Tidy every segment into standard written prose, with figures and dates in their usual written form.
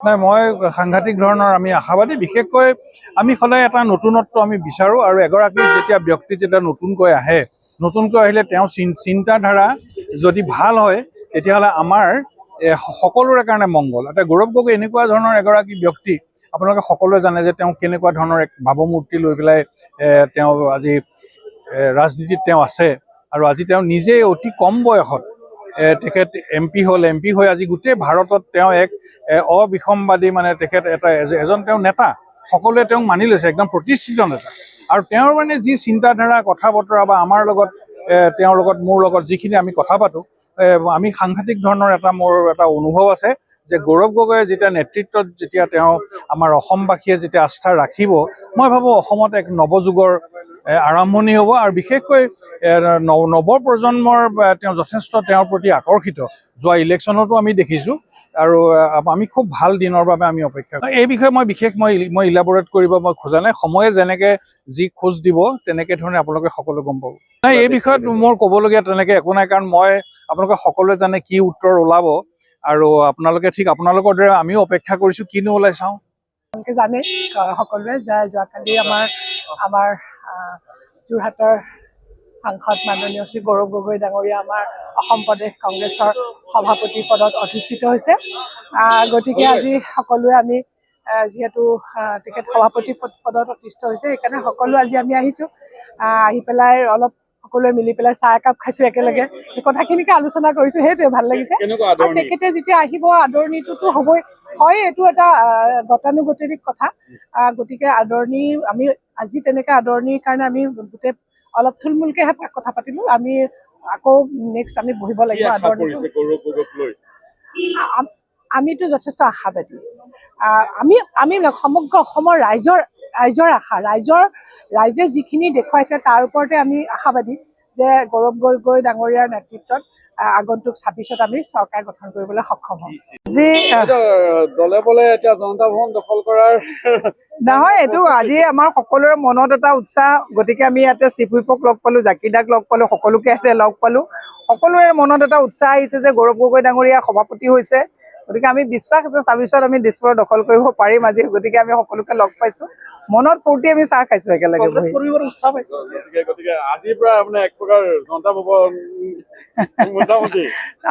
নাই মই সাংঘাতিক ধৰণৰ আমি আশাবাদী বিশেষকৈ আমি সদায় এটা নতুনত্ব আমি বিচাৰোঁ আৰু এগৰাকী যেতিয়া ব্যক্তি যেতিয়া নতুনকৈ আহিলে তেওঁ চিন্তাধাৰা যদি ভাল হয় তেতিয়াহ'লে আমাৰ সকলোৰে কাৰণে মংগল। এতিয়া গৌৰৱ গগৈ এনেকুৱা ধৰণৰ এগৰাকী ব্যক্তি আপোনালোকে সকলোৱে জানে যে তেওঁ কেনেকুৱা ধৰণৰ এক ভাৱমূৰ্তি লৈ পেলাই তেওঁ আজি ৰাজনীতিত তেওঁ আছে আৰু আজি তেওঁ নিজে অতি কম বয়সত তেখেত MP হ'ল MP হৈ আজি গোটেই ভাৰতত তেওঁ এক অবিসম্বাদী মানে তেখেত এজন তেওঁ নেতা সকলোৱে তেওঁক মানি লৈছে একদম প্ৰতিষ্ঠিত নেতা আৰু তেওঁৰ মানে যি চিন্তাধাৰা কথা বতৰা বা আমাৰ লগত তেওঁৰ লগত মোৰ লগত যিখিনি আমি কথা পাতোঁ আমি সাংঘাতিক ধৰণৰ মোৰ এটা অনুভৱ আছে যে গৌৰৱ গগৈৰ যেতিয়া নেতৃত্বত যেতিয়া তেওঁ আমাৰ অসমবাসীয়ে যেতিয়া আস্থা ৰাখিব মই ভাবোঁ অসমত এক নৱযুগৰ আৰম্ভণি হ'ব আৰু বিশেষকৈ নৱপ্ৰজন্মৰ তেওঁ যথেষ্ট তেওঁৰ প্ৰতি আকৰ্ষিত যোৱা ইলেকশ্যনতো আমি দেখিছোঁ আৰু আমি খুব ভাল দিনৰ বাবে আমি অপেক্ষা কৰোঁ। এই বিষয়ে মই ইলাবৰেট কৰিব মই খোজা নাই, সময়ে যেনেকৈ যি খোজ দিব তেনেকৈ ধৰণে আপোনালোকে সকলো গম পাব। নাই এই বিষয়ত মোৰ ক'বলগীয়া তেনেকৈ একো নাই, কাৰণ মই আপোনালোকে সকলোৱে জানে কি উত্তৰ ওলাব আৰু আপোনালোকে ঠিক আপোনালোকৰ দৰে আমিও অপেক্ষা কৰিছোঁ কিনো ওলাই চাওঁ। জানে সকলোৱে যে যোৱাকালি আমাৰ যোৰহাটৰ সাংসদ মাননীয় শ্ৰী গৌৰৱ গগৈ ডাঙৰীয়া আমাৰ অসম প্ৰদেশ কংগ্ৰেছৰ সভাপতি পদত অধিষ্ঠিত হৈছে। গতিকে আজি সকলোৱে আমি যিহেতু তেখেত সভাপতি পদত অধিষ্ঠিত হৈছে সেইকাৰণে সকলো আজি আমি আহিছোঁ, আহি পেলাই অলপ সকলোৱে মিলি পেলাই চাহ একাপ খাইছোঁ একেলগে, এই কথাখিনিকে আলোচনা কৰিছোঁ, সেইটোৱে ভাল লাগিছে। আৰু তেখেতে যেতিয়া আহিব আদৰণিটোতো হ'বই, হয় এইটো এটা গতানুগতিক কথা। গতিকে আদৰণি আমি আজি তেনেকৈ আদৰণিৰ কাৰণে আমি গোটেই অলপ থুলমূলকৈহে কথা পাতিলোঁ, আমি আকৌ নেক্সট আমি বহিব লাগিব আদৰণিটো। আমিতো যথেষ্ট আশাবাদী, আমি সমগ্ৰ অসমৰ ৰাইজৰ আশা ৰাইজে যিখিনি দেখুৱাইছে তাৰ ওপৰতে আমি আশাবাদী যে গৌৰৱ গগৈ ডাঙৰীয়াৰ নেতৃত্বত আগন্তুক 26ত আমি চৰকাৰ গঠন কৰিবলৈ সক্ষম হ'ম। যি দলে বলে এতিয়া জনতা ভৱন দখল কৰাৰ নহয়, এইটো আজি আমাৰ সকলোৰে মনত এটা উৎসাহ। গতিকে আমি ইয়াতে চিফ হুইপক লগ পালোঁ, জাকিদাক লগ পালোঁ, সকলোকে ইয়াতে লগ পালোঁ। সকলোৰে মনত এটা উৎসাহ আহিছে যে গৌৰৱ গগৈ ডাঙৰীয়া সভাপতি হৈছে। গতিকে আমি বিশ্বাস যে 26ত আমি দিছপুৰ দখল কৰিব পাৰিম আজি। গতিকে আমি সকলোকে লগ পাইছোঁ, মনত ফূৰ্তি আমি চাহ খাইছোঁ একেলগে বহি। আজিৰ পৰা মানে এক প্ৰকাৰ জনতা ভৱন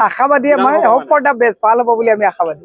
আশাবাদী, আমাৰ হোপ ফৰ দ্য বেষ্ট, ভাল হ'ব বুলি আমি আশাবাদী।